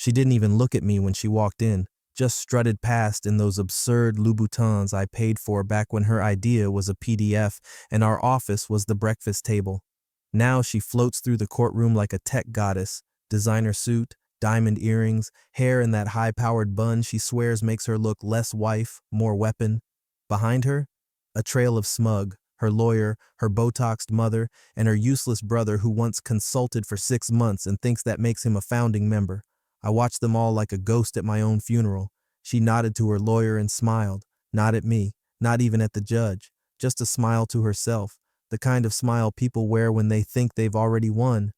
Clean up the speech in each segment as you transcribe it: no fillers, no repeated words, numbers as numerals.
She didn't even look at me when she walked in, just strutted past in those absurd Louboutins I paid for back when her idea was a PDF and our office was the breakfast table. Now she floats through the courtroom like a tech goddess, designer suit, diamond earrings, hair in that high-powered bun she swears makes her look less wife, more weapon. Behind her, a trail of SMUG, her lawyer, her Botoxed mother, and her useless brother who once consulted for 6 months and thinks that makes him a founding member. I watched them all like a ghost at my own funeral. She nodded to her lawyer and smiled, not at me, not even at the judge, just a smile to herself, the kind of smile people wear when they think they've already won.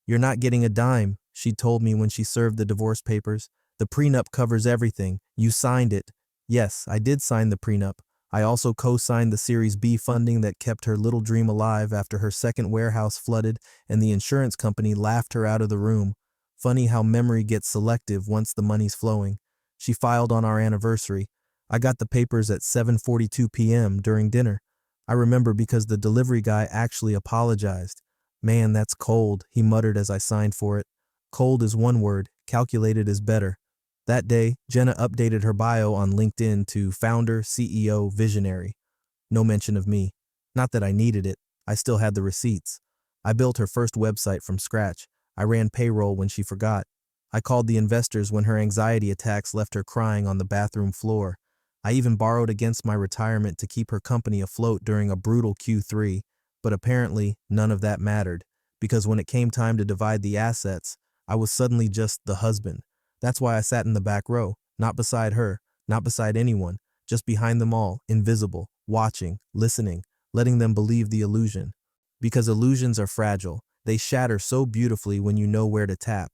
"You're not getting a dime," she told me when she served the divorce papers. "The prenup covers everything. You signed it." Yes, I did sign the prenup. I also co-signed the Series B funding that kept her little dream alive after her second warehouse flooded and the insurance company laughed her out of the room. Funny how memory gets selective once the money's flowing. She filed on our anniversary. I got the papers at 7:42 p.m. during dinner. I remember because the delivery guy actually apologized. "Man, that's cold," he muttered as I signed for it. Cold is one word, calculated is better. That day, Jenna updated her bio on LinkedIn to founder, CEO, visionary. No mention of me. Not that I needed it. I still had the receipts. I built her first website from scratch. I ran payroll when she forgot. I called the investors when her anxiety attacks left her crying on the bathroom floor. I even borrowed against my retirement to keep her company afloat during a brutal Q3, but apparently none of that mattered, because when it came time to divide the assets, I was suddenly just the husband. That's why I sat in the back row, not beside her, not beside anyone, just behind them all, invisible, watching, listening, letting them believe the illusion. Because illusions are fragile. They shatter so beautifully when you know where to tap.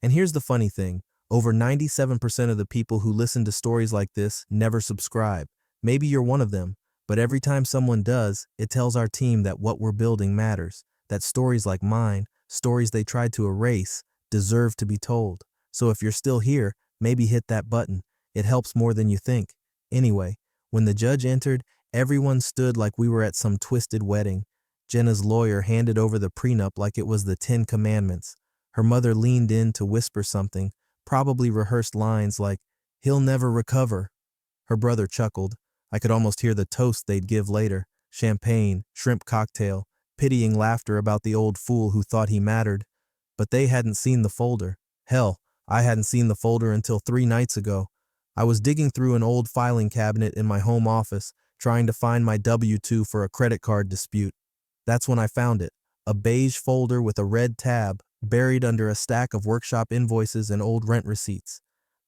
And here's the funny thing. Over 97% of the people who listen to stories like this never subscribe. Maybe you're one of them, but every time someone does, it tells our team that what we're building matters, that stories like mine, stories they tried to erase, deserve to be told. So if you're still here, maybe hit that button. It helps more than you think. Anyway, when the judge entered, everyone stood like we were at some twisted wedding. Jenna's lawyer handed over the prenup like it was the 10 Commandments. Her mother leaned in to whisper something, probably rehearsed lines like, "He'll never recover." Her brother chuckled. I could almost hear the toast they'd give later. Champagne, shrimp cocktail, pitying laughter about the old fool who thought he mattered. But they hadn't seen the folder. Hell, I hadn't seen the folder until 3 nights ago. I was digging through an old filing cabinet in my home office, trying to find my W-2 for a credit card dispute. That's when I found it, a beige folder with a red tab, buried under a stack of workshop invoices and old rent receipts.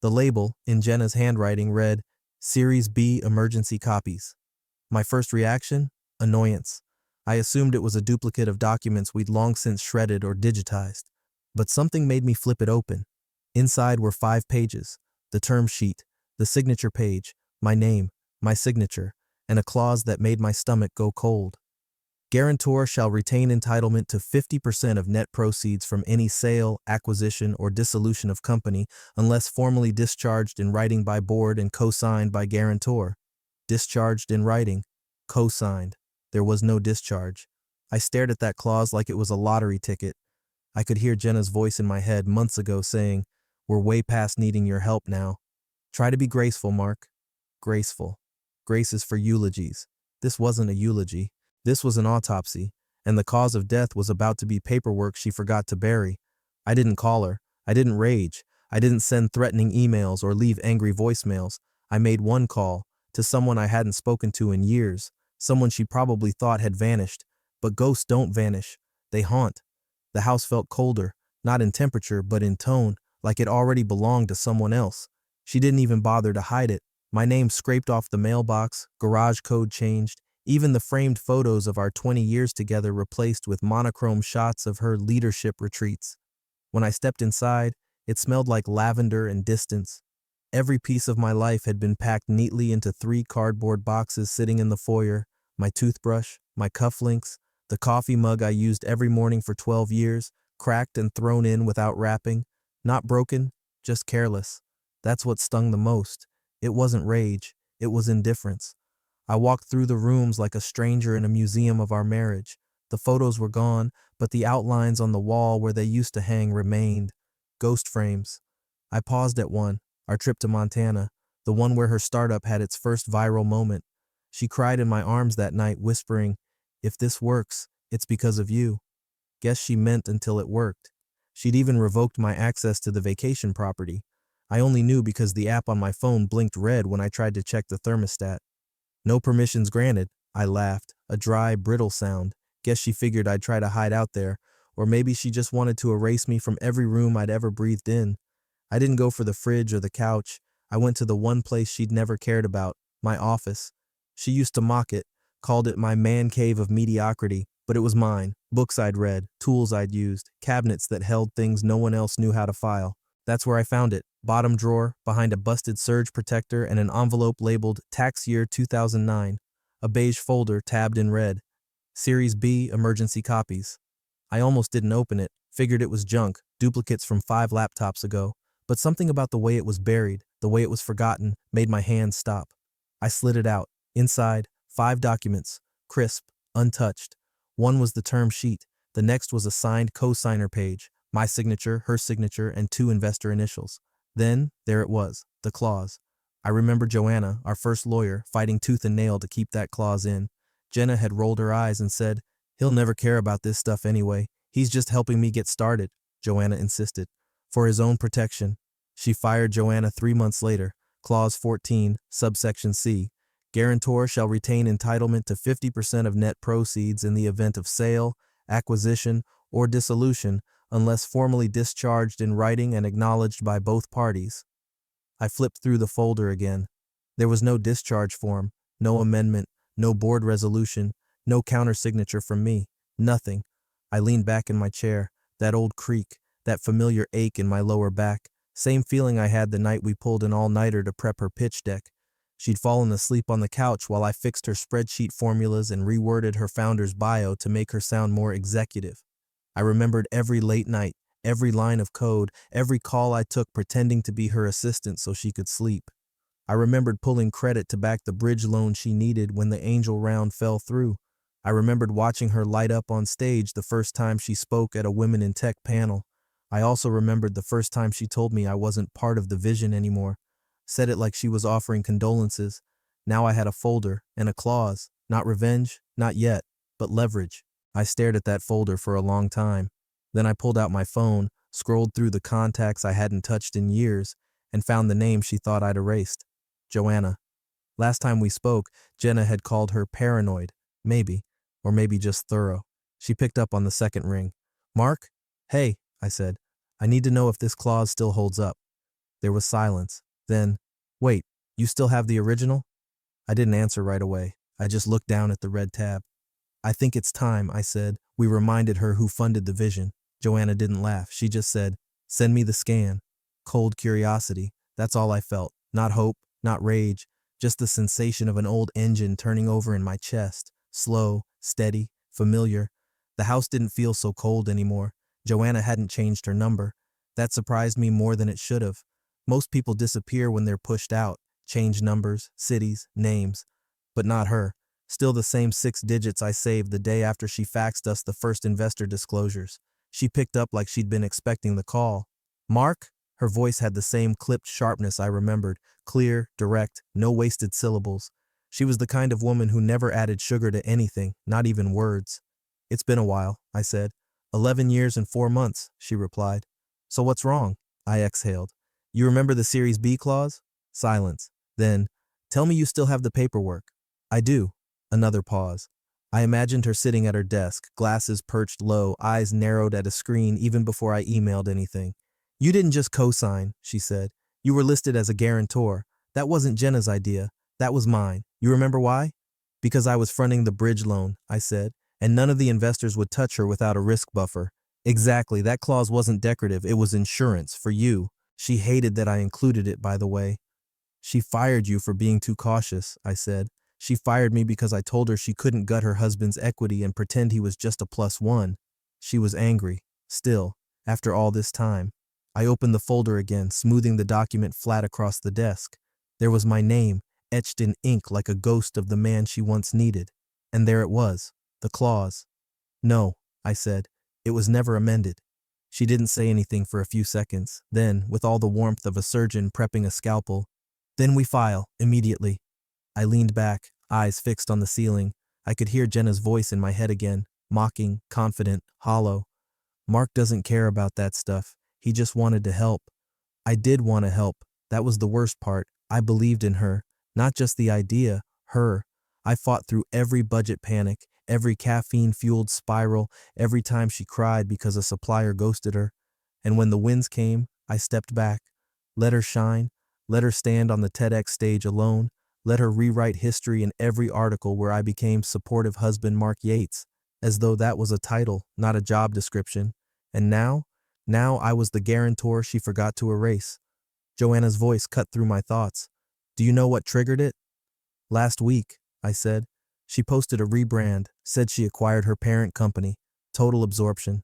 The label, in Jenna's handwriting, read, "Series B Emergency Copies." My first reaction? Annoyance. I assumed it was a duplicate of documents we'd long since shredded or digitized. But something made me flip it open. Inside were 5 pages, the term sheet, the signature page, my name, my signature, and a clause that made my stomach go cold. Guarantor shall retain entitlement to 50% of net proceeds from any sale, acquisition, or dissolution of company unless formally discharged in writing by board and co-signed by guarantor. Discharged in writing, co-signed. There was no discharge. I stared at that clause like it was a lottery ticket. I could hear Jenna's voice in my head months ago saying, "We're way past needing your help now. Try to be graceful, Mark." Graceful. Grace is for eulogies. This wasn't a eulogy. This was an autopsy, and the cause of death was about to be paperwork she forgot to bury. I didn't call her. I didn't rage. I didn't send threatening emails or leave angry voicemails. I made one call, to someone I hadn't spoken to in years, someone she probably thought had vanished. But ghosts don't vanish. They haunt. The house felt colder, not in temperature, but in tone, like it already belonged to someone else. She didn't even bother to hide it. My name scraped off the mailbox, garage code changed, even the framed photos of our 20 years together replaced with monochrome shots of her leadership retreats. When I stepped inside, it smelled like lavender and distance. Every piece of my life had been packed neatly into 3 cardboard boxes sitting in the foyer, my toothbrush, my cufflinks, the coffee mug I used every morning for 12 years, cracked and thrown in without wrapping. Not broken, just careless. That's what stung the most. It wasn't rage, it was indifference. I walked through the rooms like a stranger in a museum of our marriage. The photos were gone, but the outlines on the wall where they used to hang remained. Ghost frames. I paused at one, our trip to Montana, the one where her startup had its first viral moment. She cried in my arms that night, whispering, "If this works, it's because of you." Guess she meant until it worked. She'd even revoked my access to the vacation property. I only knew because the app on my phone blinked red when I tried to check the thermostat. "No permissions granted," I laughed, a dry, brittle sound. Guess she figured I'd try to hide out there, or maybe she just wanted to erase me from every room I'd ever breathed in. I didn't go for the fridge or the couch. I went to the one place she'd never cared about, my office. She used to mock it, called it my man cave of mediocrity, but it was mine. Books I'd read, tools I'd used, cabinets that held things no one else knew how to file. That's where I found it, bottom drawer, behind a busted surge protector and an envelope labeled Tax Year 2009, a beige folder tabbed in red. Series B emergency copies. I almost didn't open it, figured it was junk, duplicates from 5 laptops ago, but something about the way it was buried, the way it was forgotten, made my hands stop. I slid it out. Inside, 5 documents, crisp, untouched. One was the term sheet, the next was a signed co-signer page, my signature, her signature, and 2 investor initials. Then, there it was, the clause. I remember Joanna, our first lawyer, fighting tooth and nail to keep that clause in. Jenna had rolled her eyes and said, "He'll never care about this stuff anyway. He's just helping me get started," Joanna insisted. "For his own protection." She fired Joanna 3 months later. Clause 14, subsection C. Guarantor shall retain entitlement to 50% of net proceeds in the event of sale, acquisition, or dissolution unless formally discharged in writing and acknowledged by both parties. I flipped through the folder again. There was no discharge form, no amendment, no board resolution, no countersignature from me, nothing. I leaned back in my chair, that old creak, that familiar ache in my lower back, same feeling I had the night we pulled an all-nighter to prep her pitch deck. She'd fallen asleep on the couch while I fixed her spreadsheet formulas and reworded her founder's bio to make her sound more executive. I remembered every late night, every line of code, every call I took pretending to be her assistant so she could sleep. I remembered pulling credit to back the bridge loan she needed when the angel round fell through. I remembered watching her light up on stage the first time she spoke at a Women in Tech panel. I also remembered the first time she told me I wasn't part of the vision anymore. Said it like she was offering condolences. Now I had a folder and a clause. Not revenge, not yet, but leverage. I stared at that folder for a long time. Then I pulled out my phone, scrolled through the contacts I hadn't touched in years, and found the name she thought I'd erased. Joanna. Last time we spoke, Jenna had called her paranoid. Maybe. Or maybe just thorough. She picked up on the second ring. "Mark?" "Hey," I said. "I need to know if this clause still holds up." There was silence. Then, "Wait, you still have the original?" I didn't answer right away. I just looked down at the red tab. "I think it's time," I said. We reminded her who funded the vision. Joanna didn't laugh. She just said, "Send me the scan." Cold curiosity. That's all I felt. Not hope, not rage, just the sensation of an old engine turning over in my chest. Slow, steady, familiar. The house didn't feel so cold anymore. Joanna hadn't changed her number. That surprised me more than it should have. Most people disappear when they're pushed out, change numbers, cities, names. But not her. Still the same 6 digits I saved the day after she faxed us the first investor disclosures. She picked up like she'd been expecting the call. "Mark?" Her voice had the same clipped sharpness I remembered, clear, direct, no wasted syllables. She was the kind of woman who never added sugar to anything, not even words. "It's been a while," I said. 11 years and 4 months, she replied. "So what's wrong?" I exhaled. "You remember the Series B clause?" Silence. Then, "Tell me you still have the paperwork." "I do." Another pause. I imagined her sitting at her desk, glasses perched low, eyes narrowed at a screen even before I emailed anything. "You didn't just co-sign," she said. "You were listed as a guarantor. That wasn't Jenna's idea. That was mine. You remember why?" "Because I was fronting the bridge loan," I said, "and none of the investors would touch her without a risk buffer." "Exactly. That clause wasn't decorative. It was insurance for you." She hated that I included it, by the way. "She fired you for being too cautious," I said. "She fired me because I told her she couldn't gut her husband's equity and pretend he was just a +1. She was angry. Still, after all this time. I opened the folder again, smoothing the document flat across the desk. There was my name, etched in ink like a ghost of the man she once needed. And there it was, the clause. "No," I said. "It was never amended." She didn't say anything for a few seconds. Then, with all the warmth of a surgeon prepping a scalpel, "Then we file, immediately." I leaned back, eyes fixed on the ceiling. I could hear Jenna's voice in my head again, mocking, confident, hollow. "Mark doesn't care about that stuff. He just wanted to help." I did want to help. That was the worst part. I believed in her. Not just the idea, her. I fought through every budget panic, every caffeine-fueled spiral, every time she cried because a supplier ghosted her. And when the wins came, I stepped back. Let her shine. Let her stand on the TEDx stage alone. Let her rewrite history in every article where I became supportive husband Mark Yates, as though that was a title, not a job description. And now I was the guarantor she forgot to erase. Joanna's voice cut through my thoughts. "Do you know what triggered it?" "Last week," I said. "She posted a rebrand, said she acquired her parent company. Total absorption."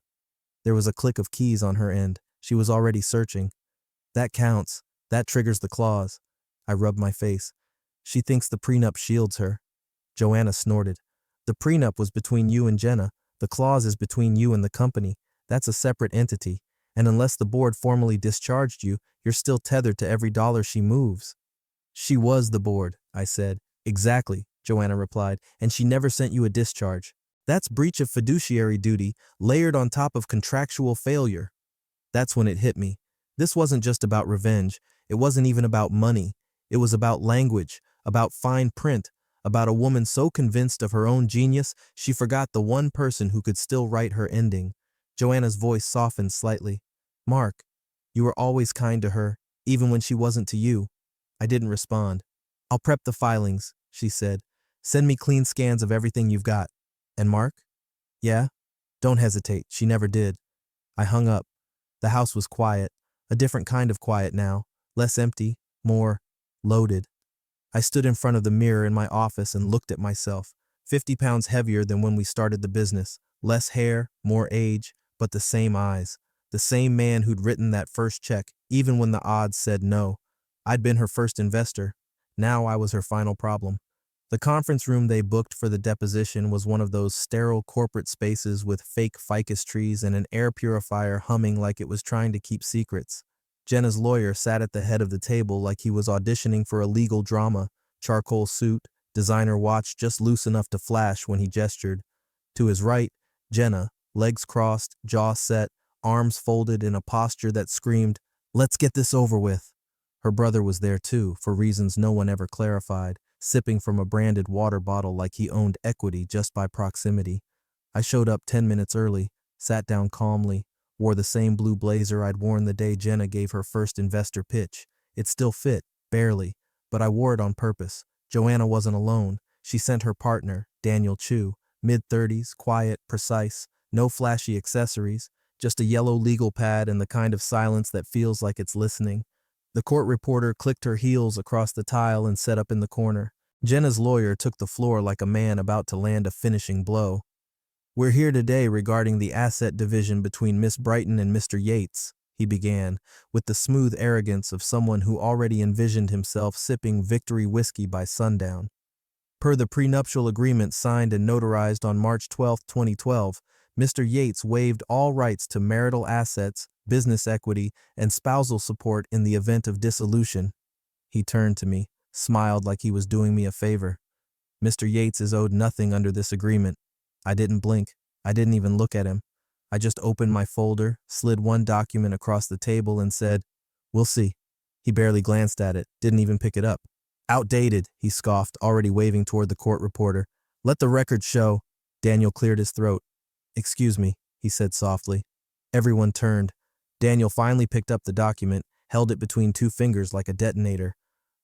There was a click of keys on her end. She was already searching. "That counts. That triggers the clause." I rubbed my face. "She thinks the prenup shields her." Joanna snorted. "The prenup was between you and Jenna. The clause is between you and the company. That's a separate entity. And unless the board formally discharged you, you're still tethered to every dollar she moves." "She was the board," I said. "Exactly," Joanna replied, "and she never sent you a discharge. That's breach of fiduciary duty, layered on top of contractual failure." That's when it hit me. This wasn't just about revenge. It wasn't even about money. It was about language, about fine print, about a woman so convinced of her own genius, she forgot the one person who could still write her ending. Joanna's voice softened slightly. "Mark, you were always kind to her, even when she wasn't to you." I didn't respond. "I'll prep the filings," she said. "Send me clean scans of everything you've got." "And Mark?" "Yeah?" "Don't hesitate." She never did. I hung up. The house was quiet, a different kind of quiet now, less empty, more loaded. I stood in front of the mirror in my office and looked at myself, 50 pounds heavier than when we started the business, less hair, more age, but the same eyes, the same man who'd written that first check, even when the odds said no. I'd been her first investor. Now I was her final problem. The conference room they booked for the deposition was one of those sterile corporate spaces with fake ficus trees and an air purifier humming like it was trying to keep secrets. Jenna's lawyer sat at the head of the table like he was auditioning for a legal drama, charcoal suit, designer watch just loose enough to flash when he gestured. To his right, Jenna, legs crossed, jaw set, arms folded in a posture that screamed, "Let's get this over with." Her brother was there too, for reasons no one ever clarified, sipping from a branded water bottle like he owned equity just by proximity. I showed up 10 minutes early, sat down calmly, wore the same blue blazer I'd worn the day Jenna gave her first investor pitch. It still fit, barely, but I wore it on purpose. Joanna wasn't alone. She sent her partner, Daniel Chu, mid-30s, quiet, precise, no flashy accessories, just a yellow legal pad and the kind of silence that feels like it's listening. The court reporter clicked her heels across the tile and sat up in the corner. Jenna's lawyer took the floor like a man about to land a finishing blow. "We're here today regarding the asset division between Miss Brighton and Mr. Yates," he began, with the smooth arrogance of someone who already envisioned himself sipping victory whiskey by sundown. "Per the prenuptial agreement signed and notarized on March 12, 2012, Mr. Yates waived all rights to marital assets, business equity, and spousal support in the event of dissolution." He turned to me, smiled like he was doing me a favor. "Mr. Yates is owed nothing under this agreement." I didn't blink. I didn't even look at him. I just opened my folder, slid one document across the table and said, "We'll see." He barely glanced at it, didn't even pick it up. "Outdated," he scoffed, already waving toward the court reporter. "Let the record show." Daniel cleared his throat. "Excuse me," he said softly. Everyone turned. Daniel finally picked up the document, held it between two fingers like a detonator.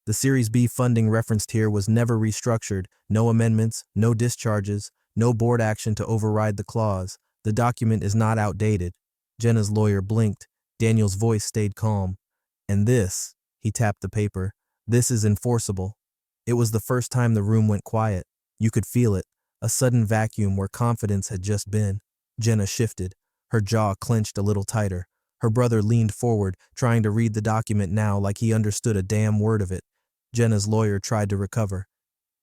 The Series B funding referenced here was never restructured, no amendments, no discharges, no board action to override the clause. The document is not outdated. Jenna's lawyer blinked. Daniel's voice stayed calm. "And this," he tapped the paper, "this is enforceable." It was the first time the room went quiet. You could feel it, a sudden vacuum where confidence had just been. Jenna shifted. Her jaw clenched a little tighter. Her brother leaned forward, trying to read the document now like he understood a damn word of it. Jenna's lawyer tried to recover.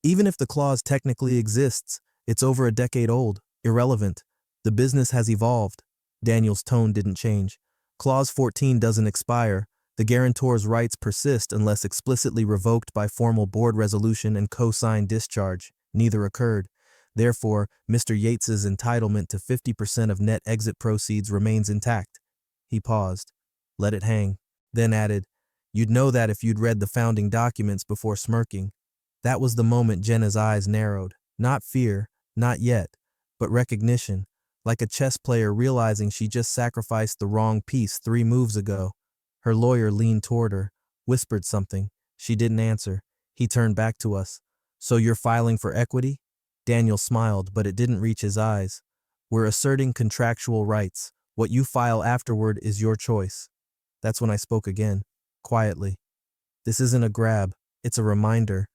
"Even if the clause technically exists, it's over a decade old, irrelevant. The business has evolved." Daniel's tone didn't change. Clause 14 doesn't expire. The guarantor's rights persist unless explicitly revoked by formal board resolution and co-signed discharge. Neither occurred. Therefore, Mr. Yates's entitlement to 50% of net exit proceeds remains intact. He paused. Let it hang. Then added, "You'd know that if you'd read the founding documents before smirking." That was the moment Jenna's eyes narrowed. Not fear, not yet, but recognition, like a chess player realizing she just sacrificed the wrong piece 3 moves ago. Her lawyer leaned toward her, whispered something. She didn't answer. He turned back to us. "So you're filing for equity?" Daniel smiled, but it didn't reach his eyes. "We're asserting contractual rights. What you file afterward is your choice." That's when I spoke again, quietly. "This isn't a grab, it's a reminder."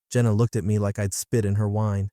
Jenna looked at me like I'd spit in her wine.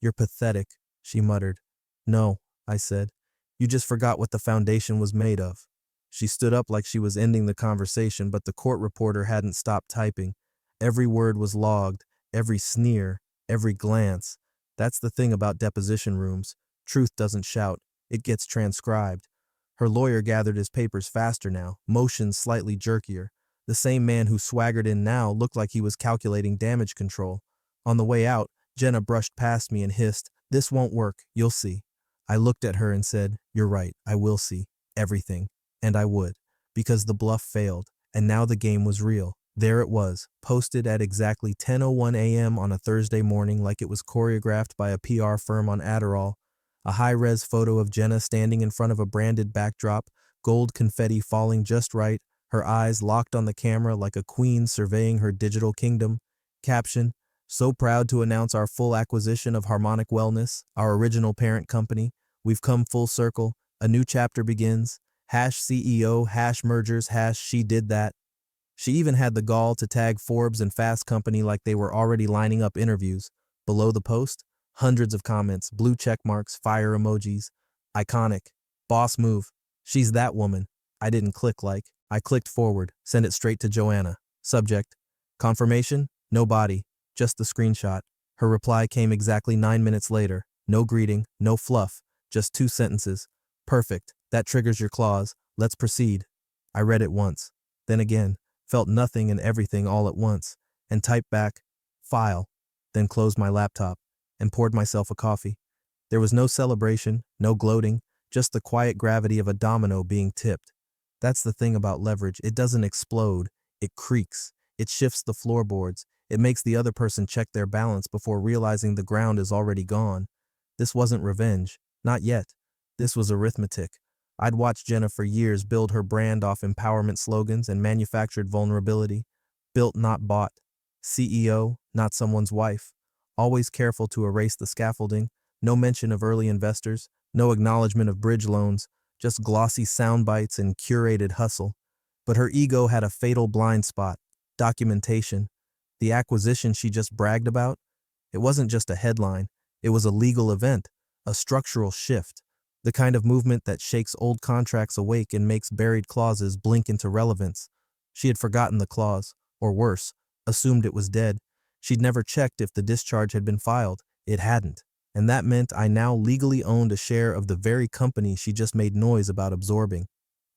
"You're pathetic," she muttered. "No," I said. "You just forgot what the foundation was made of." She stood up like she was ending the conversation, but the court reporter hadn't stopped typing. Every word was logged, every sneer, every glance. That's the thing about deposition rooms. Truth doesn't shout, it gets transcribed. Her lawyer gathered his papers faster now, motions slightly jerkier. The same man who swaggered in now looked like he was calculating damage control. On the way out, Jenna brushed past me and hissed, "This won't work, you'll see." I looked at her and said, "You're right, I will see. Everything." And I would, because the bluff failed, and now the game was real. There it was, posted at exactly 10:01 a.m. on a Thursday morning like it was choreographed by a PR firm on Adderall. A high-res photo of Jenna standing in front of a branded backdrop, gold confetti falling just right, her eyes locked on the camera like a queen surveying her digital kingdom. Caption, "So proud to announce our full acquisition of Harmonic Wellness, our original parent company. We've come full circle. A new chapter begins. #CEO, #mergers, #she did that." She even had the gall to tag Forbes and Fast Company like they were already lining up interviews. Below the post, hundreds of comments, blue check marks, fire emojis. Iconic. Boss move. She's that woman. I didn't click like. I clicked forward, sent it straight to Joanna. Subject, confirmation, no body, just the screenshot. Her reply came exactly 9 minutes later. No greeting, no fluff, just 2 sentences. "Perfect, that triggers your clause, let's proceed." I read it once, then again, felt nothing and everything all at once, and typed back, "File," then closed my laptop, and poured myself a coffee. There was no celebration, no gloating, just the quiet gravity of a domino being tipped. That's the thing about leverage, it doesn't explode, it creaks, it shifts the floorboards, it makes the other person check their balance before realizing the ground is already gone. This wasn't revenge, not yet. This was arithmetic. I'd watched Jenna for years build her brand off empowerment slogans and manufactured vulnerability. Built, not bought. CEO, not someone's wife. Always careful to erase the scaffolding. No mention of early investors. No acknowledgement of bridge loans. Just glossy sound bites and curated hustle. But her ego had a fatal blind spot. Documentation. The acquisition she just bragged about? It wasn't just a headline. It was a legal event. A structural shift. The kind of movement that shakes old contracts awake and makes buried clauses blink into relevance. She had forgotten the clause, or worse, assumed it was dead. She'd never checked if the discharge had been filed. It hadn't. And that meant I now legally owned a share of the very company she just made noise about absorbing.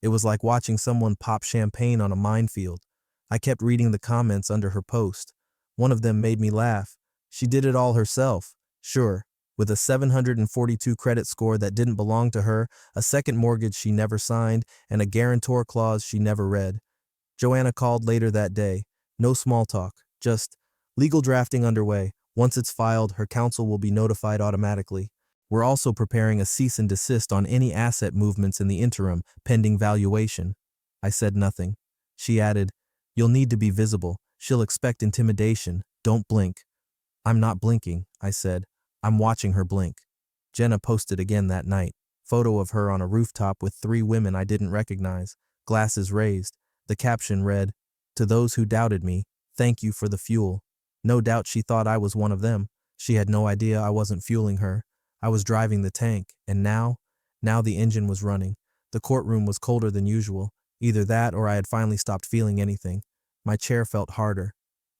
It was like watching someone pop champagne on a minefield. I kept reading the comments under her post. One of them made me laugh. She did it all herself. Sure. With a 742 credit score that didn't belong to her, a second mortgage she never signed, and a guarantor clause she never read. Joanna called later that day. No small talk, just legal drafting underway. Once it's filed, her counsel will be notified automatically. We're also preparing a cease and desist on any asset movements in the interim, pending valuation. I said nothing. She added, "You'll need to be visible. She'll expect intimidation. Don't blink." "I'm not blinking," I said. "I'm watching her blink." Jenna posted again that night. Photo of her on a rooftop with 3 women I didn't recognize, glasses raised. The caption read, "To those who doubted me, thank you for the fuel." No doubt she thought I was one of them. She had no idea I wasn't fueling her. I was driving the tank, and now the engine was running. The courtroom was colder than usual. Either that or I had finally stopped feeling anything. My chair felt harder.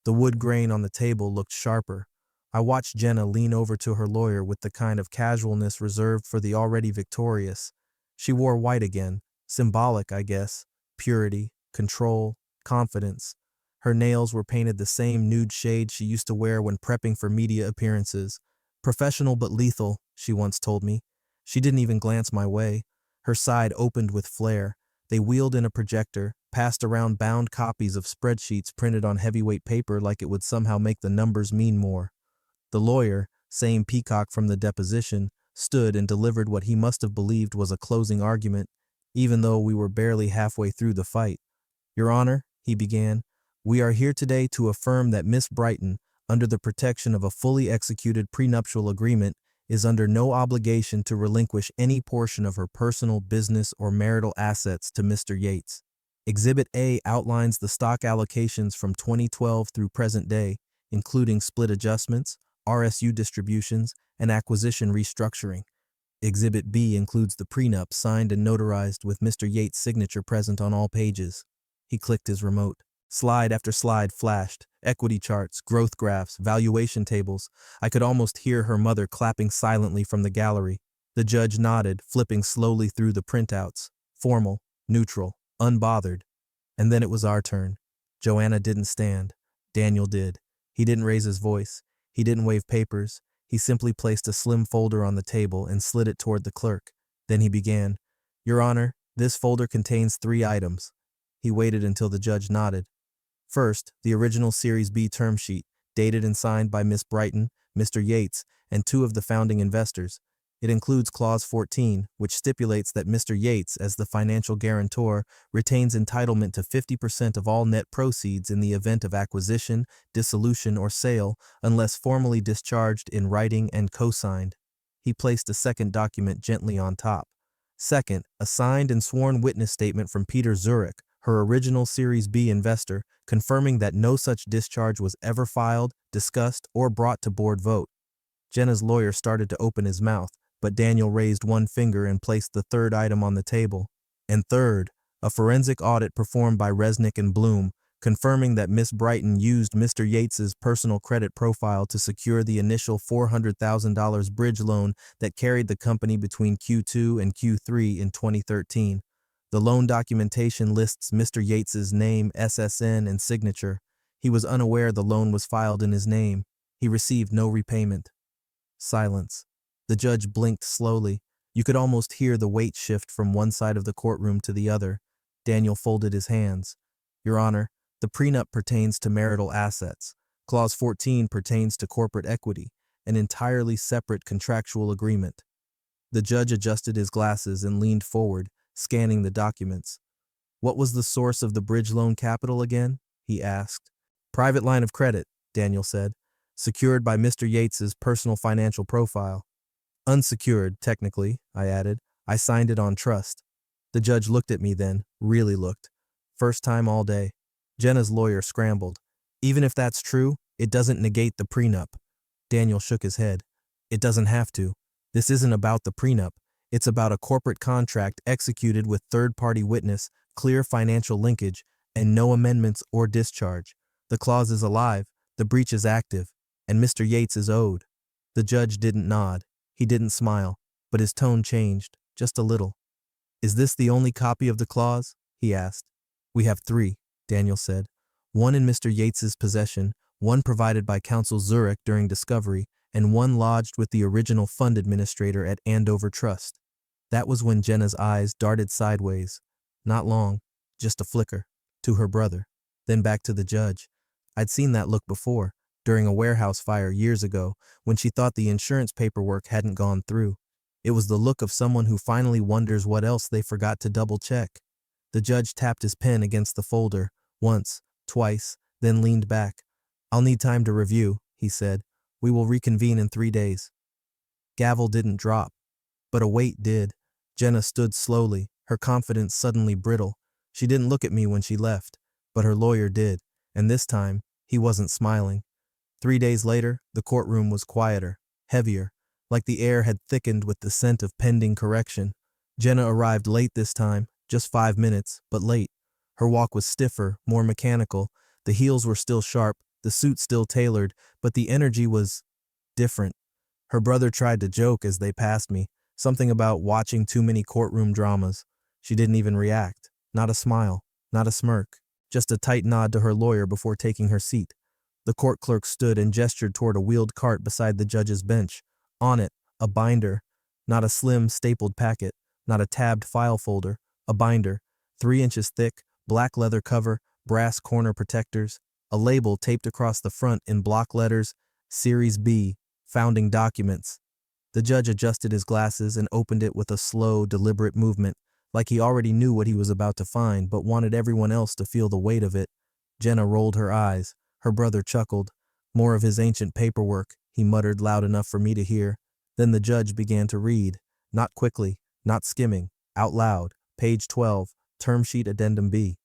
The wood grain on the table looked sharper. I watched Jenna lean over to her lawyer with the kind of casualness reserved for the already victorious. She wore white again, symbolic, I guess, purity, control, confidence. Her nails were painted the same nude shade she used to wear when prepping for media appearances. Professional but lethal, she once told me. She didn't even glance my way. Her side opened with flair. They wheeled in a projector, passed around bound copies of spreadsheets printed on heavyweight paper like it would somehow make the numbers mean more. The lawyer, same peacock from the deposition, stood and delivered what he must have believed was a closing argument, even though we were barely halfway through the fight. "Your Honor," he began, "we are here today to affirm that Miss Brighton, under the protection of a fully executed prenuptial agreement, is under no obligation to relinquish any portion of her personal, business, or marital assets to Mr. Yates. Exhibit A outlines the stock allocations from 2012 through present day, including split adjustments, RSU distributions, and acquisition restructuring. Exhibit B includes the prenup signed and notarized with Mr. Yates' signature present on all pages." He clicked his remote. Slide after slide flashed, equity charts, growth graphs, valuation tables. I could almost hear her mother clapping silently from the gallery. The judge nodded, flipping slowly through the printouts. Formal, neutral, unbothered. And then it was our turn. Joanna didn't stand. Daniel did. He didn't raise his voice. He didn't wave papers. He simply placed a slim folder on the table and slid it toward the clerk. Then he began, "Your Honor, this folder contains 3 items." He waited until the judge nodded. First, the original Series B term sheet, dated and signed by Miss Brighton, Mr. Yates, and 2 of the founding investors. It includes Clause 14, which stipulates that Mr. Yates, as the financial guarantor, retains entitlement to 50% of all net proceeds in the event of acquisition, dissolution, or sale, unless formally discharged in writing and co-signed. He placed a second document gently on top. Second, a signed and sworn witness statement from Peter Zurich, her original Series B investor, confirming that no such discharge was ever filed, discussed, or brought to board vote. Jenna's lawyer started to open his mouth, but Daniel raised one finger and placed the third item on the table. And third, a forensic audit performed by Resnick and Bloom, confirming that Miss Brighton used Mr. Yates's personal credit profile to secure the initial $400,000 bridge loan that carried the company between Q2 and Q3 in 2013. The loan documentation lists Mr. Yates's name, SSN, and signature. He was unaware the loan was filed in his name. He received no repayment. Silence. The judge blinked slowly. You could almost hear the weight shift from one side of the courtroom to the other. Daniel folded his hands. "Your Honor, the prenup pertains to marital assets. Clause 14 pertains to corporate equity, an entirely separate contractual agreement." The judge adjusted his glasses and leaned forward, scanning the documents. "What was the source of the bridge loan capital again?" he asked. "Private line of credit," Daniel said, "secured by Mr. Yates's personal financial profile." "Unsecured, technically," I added. "I signed it on trust." The judge looked at me then, really looked. First time all day. Jenna's lawyer scrambled. "Even if that's true, it doesn't negate the prenup." Daniel shook his head. "It doesn't have to. This isn't about the prenup. It's about a corporate contract executed with third-party witness, clear financial linkage, and no amendments or discharge. The clause is alive, the breach is active, and Mr. Yates is owed." The judge didn't nod. He didn't smile, but his tone changed, just a little. "Is this the only copy of the clause?" he asked. "We have 3, Daniel said. "One in Mr. Yates's possession, one provided by counsel Zurich during discovery, and one lodged with the original fund administrator at Andover Trust." That was when Jenna's eyes darted sideways. Not long, just a flicker, to her brother, then back to the judge. I'd seen that look before, during a warehouse fire years ago, when she thought the insurance paperwork hadn't gone through. It was the look of someone who finally wonders what else they forgot to double-check. The judge tapped his pen against the folder, once, twice, then leaned back. "I'll need time to review," he said. "We will reconvene in 3 days." Gavel didn't drop, but a weight did. Jenna stood slowly, her confidence suddenly brittle. She didn't look at me when she left, but her lawyer did, and this time, he wasn't smiling. 3 days later, the courtroom was quieter, heavier, like the air had thickened with the scent of pending correction. Jenna arrived late this time, just 5 minutes, but late. Her walk was stiffer, more mechanical. The heels were still sharp, the suit still tailored, but the energy was different. Her brother tried to joke as they passed me. Something about watching too many courtroom dramas. She didn't even react. Not a smile, not a smirk, just a tight nod to her lawyer before taking her seat. The court clerk stood and gestured toward a wheeled cart beside the judge's bench. On it, a binder, not a slim, stapled packet, not a tabbed file folder, a binder, 3 inches thick, black leather cover, brass corner protectors, a label taped across the front in block letters, Series B, Founding Documents. The judge adjusted his glasses and opened it with a slow, deliberate movement, like he already knew what he was about to find but wanted everyone else to feel the weight of it. Jenna rolled her eyes. Her brother chuckled. More of his ancient paperwork, he muttered loud enough for me to hear. Then the judge began to read, not quickly, not skimming, out loud. Page 12, Term Sheet Addendum B.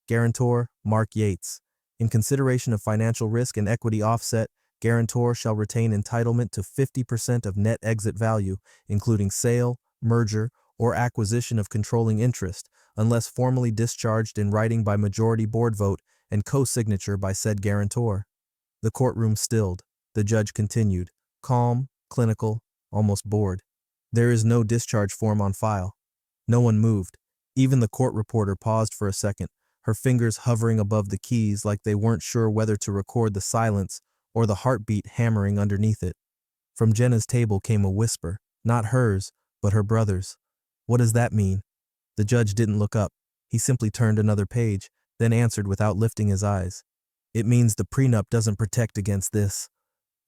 Guarantor, Mark Yates. In consideration of financial risk and equity offset, guarantor shall retain entitlement to 50% of net exit value, including sale, merger, or acquisition of controlling interest, unless formally discharged in writing by majority board vote and co-signature by said guarantor. The courtroom stilled. The judge continued, calm, clinical, almost bored. There is no discharge form on file. No one moved. Even the court reporter paused for a second, her fingers hovering above the keys like they weren't sure whether to record the silence or the heartbeat hammering underneath it. From Jenna's table came a whisper, not hers, but her brother's. What does that mean? The judge didn't look up. He simply turned another page, then answered without lifting his eyes. It means the prenup doesn't protect against this.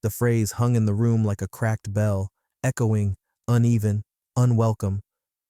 The phrase hung in the room like a cracked bell, echoing, uneven, unwelcome.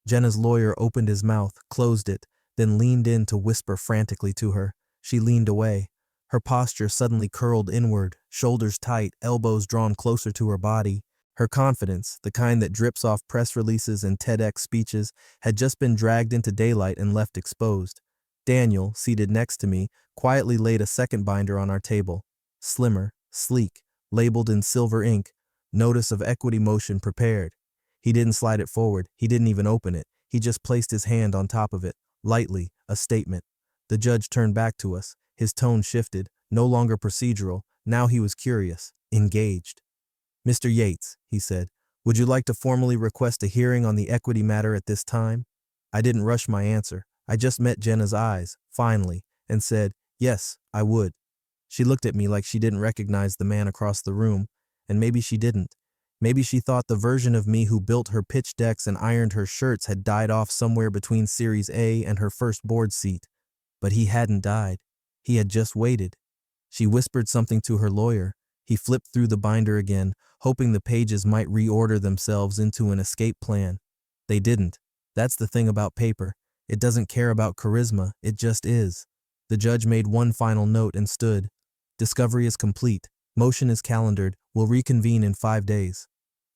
Jenna's lawyer opened his mouth, closed it, then leaned in to whisper frantically to her. She leaned away. Her posture suddenly curled inward, shoulders tight, elbows drawn closer to her body. Her confidence, the kind that drips off press releases and TEDx speeches, had just been dragged into daylight and left exposed. Daniel, seated next to me, quietly laid a second binder on our table. Slimmer, sleek, labeled in silver ink, notice of equity motion prepared. He didn't slide it forward. He didn't even open it. He just placed his hand on top of it, lightly, a statement. The judge turned back to us. His tone shifted, no longer procedural. Now he was curious, engaged. Mr. Yates, he said, would you like to formally request a hearing on the equity matter at this time? I didn't rush my answer. I just met Jenna's eyes, finally, and said, yes, I would. She looked at me like she didn't recognize the man across the room, and maybe she didn't. Maybe she thought the version of me who built her pitch decks and ironed her shirts had died off somewhere between Series A and her first board seat. But he hadn't died. He had just waited. She whispered something to her lawyer. He flipped through the binder again, hoping the pages might reorder themselves into an escape plan. They didn't. That's the thing about paper. It doesn't care about charisma, it just is. The judge made one final note and stood. Discovery is complete. Motion is calendared. We'll reconvene in 5 days.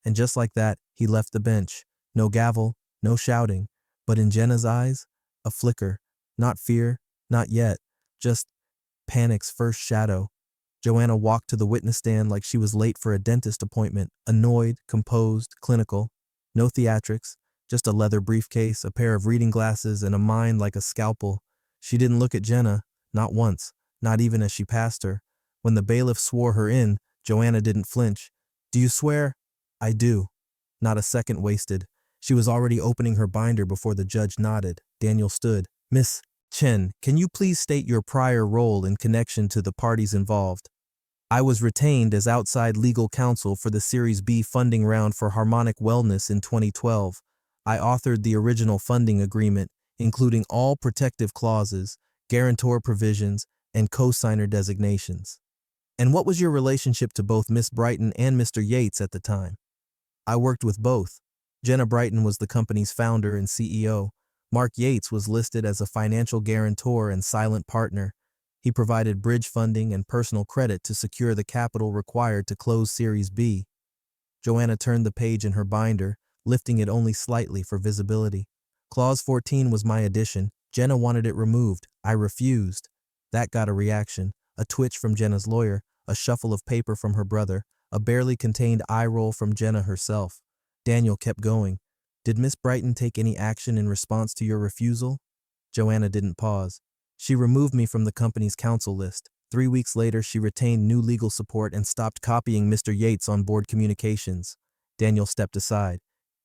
And just like that, he left the bench. No gavel, no shouting. But in Jenna's eyes, a flicker. Not fear, not yet. Just panic's first shadow. Joanna walked to the witness stand like she was late for a dentist appointment, annoyed, composed, clinical. No theatrics, just a leather briefcase, a pair of reading glasses, and a mind like a scalpel. She didn't look at Jenna, not once, not even as she passed her. When the bailiff swore her in, Joanna didn't flinch. Do you swear? I do. Not a second wasted. She was already opening her binder before the judge nodded. Daniel stood. Miss Chen, can you please state your prior role in connection to the parties involved? I was retained as outside legal counsel for the Series B funding round for Harmonic Wellness in 2012. I authored the original funding agreement, including all protective clauses, guarantor provisions, and co-signer designations. And what was your relationship to both Miss Brighton and Mr. Yates at the time? I worked with both. Jenna Brighton was the company's founder and CEO. Mark Yates was listed as a financial guarantor and silent partner. He provided bridge funding and personal credit to secure the capital required to close Series B. Joanna turned the page in her binder, lifting it only slightly for visibility. Clause 14 was my addition. Jenna wanted it removed. I refused. That got a reaction, a twitch from Jenna's lawyer, a shuffle of paper from her brother, a barely contained eye roll from Jenna herself. Daniel kept going. Did Miss Brighton take any action in response to your refusal? Joanna didn't pause. She removed me from the company's counsel list. 3 weeks later, she retained new legal support and stopped copying Mr. Yates on board communications. Daniel stepped aside.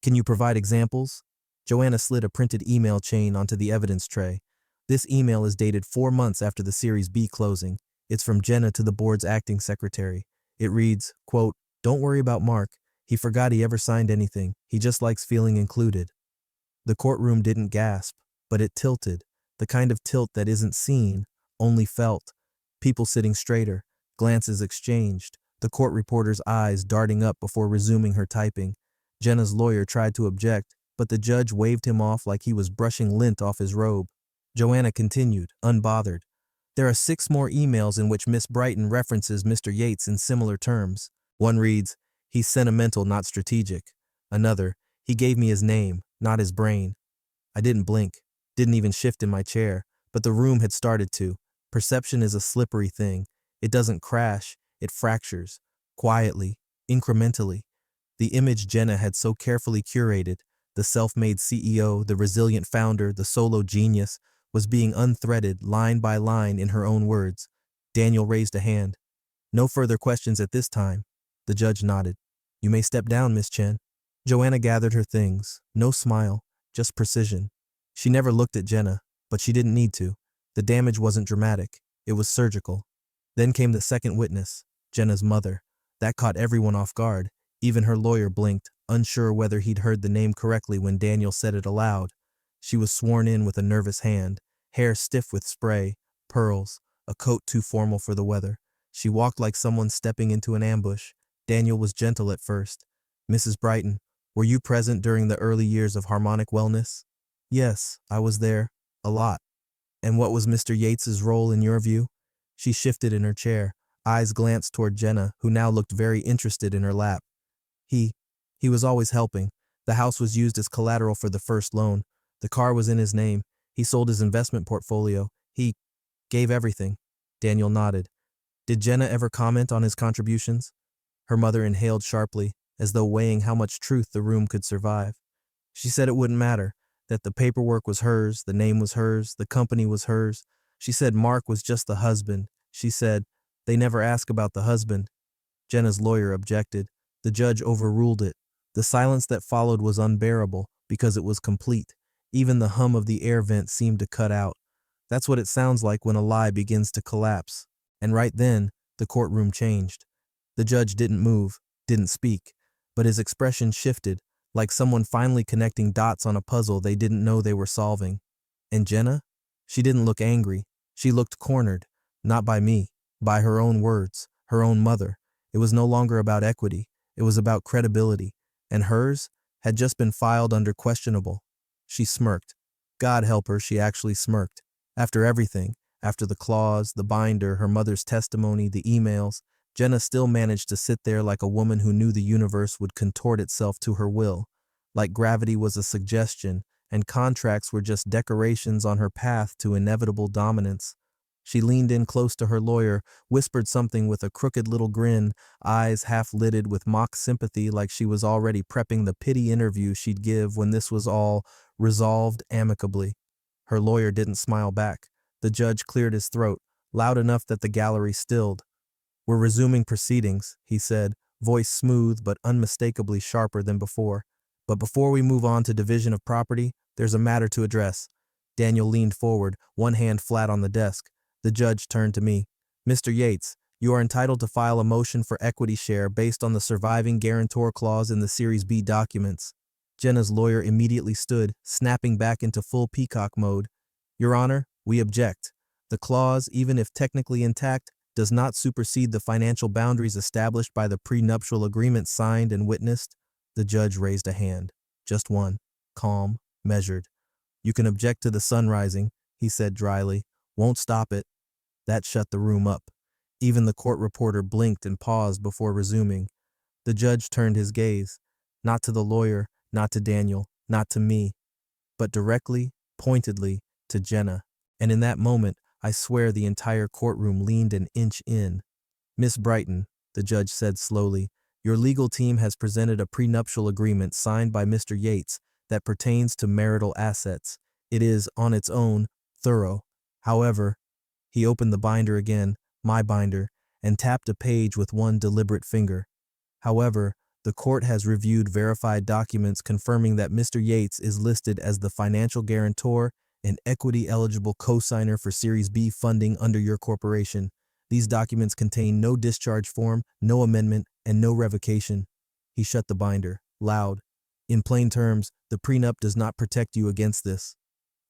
Can you provide examples? Joanna slid a printed email chain onto the evidence tray. This email is dated 4 months after the Series B closing. It's from Jenna to the board's acting secretary. It reads, quote, "Don't worry about Mark. He forgot he ever signed anything. He just likes feeling included." The courtroom didn't gasp, but it tilted, the kind of tilt that isn't seen, only felt. People sitting straighter, glances exchanged, the court reporter's eyes darting up before resuming her typing. Jenna's lawyer tried to object, but the judge waved him off like he was brushing lint off his robe. Joanna continued, unbothered. There are 6 more emails in which Miss Brighton references Mr. Yates in similar terms. One reads, "He's sentimental, not strategic." Another, "He gave me his name, not his brain." I didn't blink, didn't even shift in my chair, but the room had started to. Perception is a slippery thing. It doesn't crash, it fractures, quietly, incrementally. The image Jenna had so carefully curated, the self-made CEO, the resilient founder, the solo genius, was being unthreaded line by line in her own words. Daniel raised a hand. "No further questions at this time." The judge nodded. "You may step down, Miss Chen." Joanna gathered her things. No smile, just precision. She never looked at Jenna, but she didn't need to. The damage wasn't dramatic. It was surgical. Then came the second witness, Jenna's mother. That caught everyone off guard. Even her lawyer blinked, unsure whether he'd heard the name correctly when Daniel said it aloud. She was sworn in with a nervous hand, hair stiff with spray, pearls, a coat too formal for the weather. She walked like someone stepping into an ambush. Daniel was gentle at first. "Mrs. Brighton, were you present during the early years of Harmonic Wellness?" "Yes, I was there. A lot." "And what was Mr. Yates's role in your view?" She shifted in her chair. Eyes glanced toward Jenna, who now looked very interested in her lap. He was always helping. The house was used as collateral for the first loan. The car was in his name. He sold his investment portfolio. He gave everything." Daniel nodded. "Did Jenna ever comment on his contributions?" Her mother inhaled sharply, as though weighing how much truth the room could survive. "She said it wouldn't matter, that the paperwork was hers, the name was hers, the company was hers. She said Mark was just the husband. She said, they never ask about the husband." Jenna's lawyer objected. The judge overruled it. The silence that followed was unbearable because it was complete. Even the hum of the air vent seemed to cut out. That's what it sounds like when a lie begins to collapse. And right then, the courtroom changed. The judge didn't move, didn't speak, but his expression shifted, like someone finally connecting dots on a puzzle they didn't know they were solving. And Jenna? She didn't look angry. She looked cornered, not by me, by her own words, her own mother. It was no longer about equity. It was about credibility. And hers had just been filed under questionable. She smirked. God help her, she actually smirked. After everything, after the clause, the binder, her mother's testimony, the emails, Jenna still managed to sit there like a woman who knew the universe would contort itself to her will, like gravity was a suggestion and contracts were just decorations on her path to inevitable dominance. She leaned in close to her lawyer, whispered something with a crooked little grin, eyes half-lidded with mock sympathy like she was already prepping the pity interview she'd give when this was all resolved amicably. Her lawyer didn't smile back. The judge cleared his throat, loud enough that the gallery stilled. "We're resuming proceedings," he said, voice smooth but unmistakably sharper than before. "But before we move on to division of property, there's a matter to address." Daniel leaned forward, one hand flat on the desk. The judge turned to me. "Mr. Yates, you are entitled to file a motion for equity share based on the surviving guarantor clause in the Series B documents." Jenna's lawyer immediately stood, snapping back into full peacock mode. "Your Honor, we object. The clause, even if technically intact, does not supersede the financial boundaries established by the prenuptial agreement signed and witnessed." The judge raised a hand. Just one. Calm, measured. "You can object to the sun rising," he said dryly. "Won't stop it." That shut the room up. Even the court reporter blinked and paused before resuming. The judge turned his gaze, not to the lawyer, not to Daniel, not to me, but directly, pointedly, to Jenna. And in that moment, I swear the entire courtroom leaned an inch in. "Miss Brighton," the judge said slowly, "your legal team has presented a prenuptial agreement signed by Mr. Yates that pertains to marital assets. It is, on its own, thorough. However," he opened the binder again, my binder, and tapped a page with one deliberate finger. "However, The court has reviewed verified documents confirming that Mr. Yates is listed as the financial guarantor and equity-eligible co-signer for Series B funding under your corporation. These documents contain no discharge form, no amendment, and no revocation. He shut the binder, loud. In plain terms, the prenup does not protect you against this.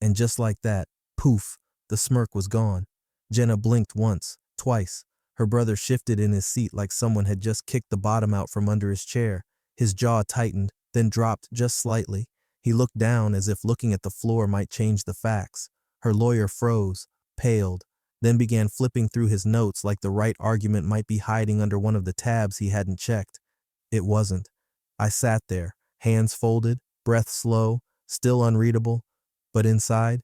And just like that, poof, the smirk was gone. Jenna blinked once, twice. Her brother shifted in his seat like someone had just kicked the bottom out from under his chair. His jaw tightened, then dropped just slightly. He looked down as if looking at the floor might change the facts. Her lawyer froze, paled, then began flipping through his notes like the right argument might be hiding under one of the tabs he hadn't checked. It wasn't. I sat there, hands folded, breath slow, still unreadable. But inside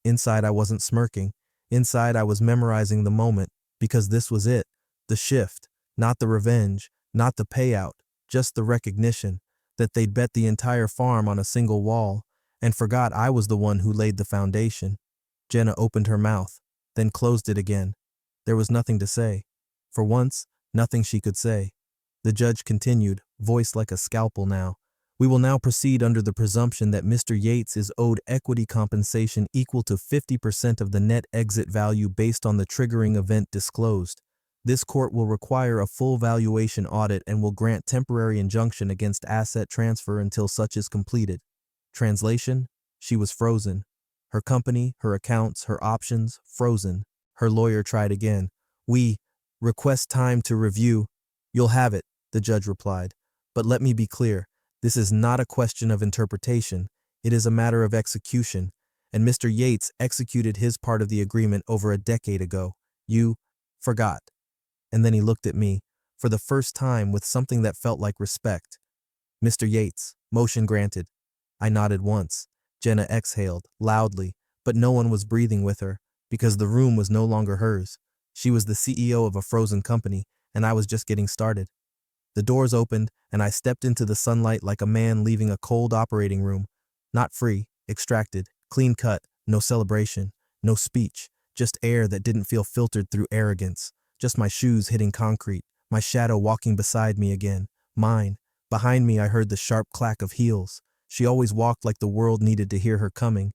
I wasn't smirking. Inside I was memorizing the moment, because this was it. The shift, not the revenge, not the payout, just the recognition that they'd bet the entire farm on a single wall and forgot I was the one who laid the foundation. Jenna opened her mouth, then closed it again. There was nothing to say. For once, nothing she could say. The judge continued, voice like a scalpel now. We will now proceed under the presumption that Mr. Yates is owed equity compensation equal to 50% of the net exit value based on the triggering event disclosed. This court will require a full valuation audit and will grant temporary injunction against asset transfer until such is completed. Translation? She was frozen. Her company, her accounts, her options, frozen. Her lawyer tried again. We request time to review. You'll have it, the judge replied. But let me be clear. This is not a question of interpretation. It is a matter of execution, and Mr. Yates executed his part of the agreement over a decade ago. You forgot. And then he looked at me, for the first time with something that felt like respect. Mr. Yates, motion granted. I nodded once. Jenna exhaled, loudly, but no one was breathing with her, because the room was no longer hers. She was the CEO of a frozen company, and I was just getting started. The doors opened, and I stepped into the sunlight like a man leaving a cold operating room. Not free, extracted, clean cut, no celebration, no speech, just air that didn't feel filtered through arrogance, just my shoes hitting concrete, my shadow walking beside me again, mine. Behind me I heard the sharp clack of heels. She always walked like the world needed to hear her coming.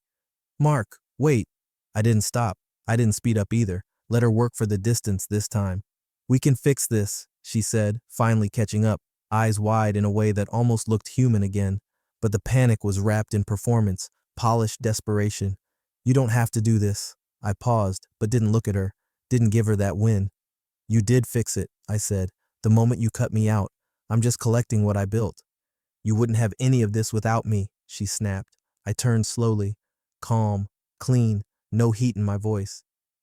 Mark, wait. I didn't stop. I didn't speed up either. Let her work for the distance this time. We can fix this, she said, finally catching up, eyes wide in a way that almost looked human again. But the panic was wrapped in performance, polished desperation. You don't have to do this. I paused, but didn't look at her, didn't give her that win. You did fix it, I said, the moment you cut me out. I'm just collecting what I built. You wouldn't have any of this without me, she snapped. I turned slowly, calm, clean, no heat in my voice.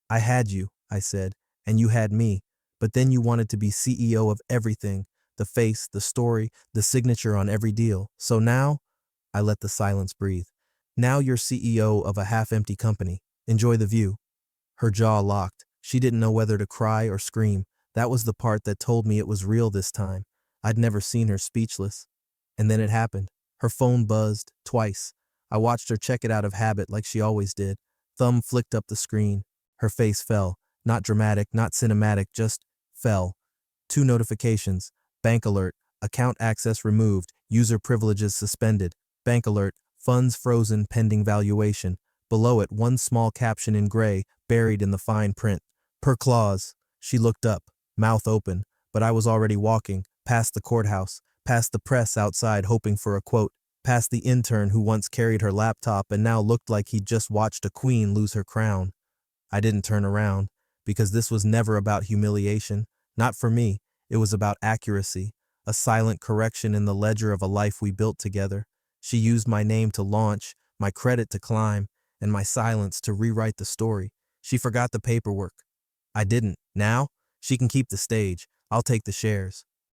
I had you, I said, and you had me. But then you wanted to be CEO of everything, the face, the story, the signature on every deal. So now, I let the silence breathe. Now you're CEO of a half-empty company. Enjoy the view. Her jaw locked. She didn't know whether to cry or scream. That was the part that told me it was real this time. I'd never seen her speechless. And then it happened. Her phone buzzed, twice. I watched her check it out of habit like she always did. Thumb flicked up the screen. Her face fell. Not dramatic, not cinematic, just fell. 2 notifications. Bank alert. Account access removed. User privileges suspended. Bank alert. Funds frozen pending valuation. Below it, one small caption in gray, buried in the fine print. Per clause. She looked up, mouth open, but I was already walking, past the courthouse, past the press outside hoping for a quote, past the intern who once carried her laptop and now looked like he'd just watched a queen lose her crown. I didn't turn around, because this was never about humiliation. Not for me. It was about accuracy, a silent correction in the ledger of a life we built together. She used my name to launch, my credit to climb, and my silence to rewrite the story. She forgot the paperwork. I didn't. Now, she can keep the stage. I'll take the shares.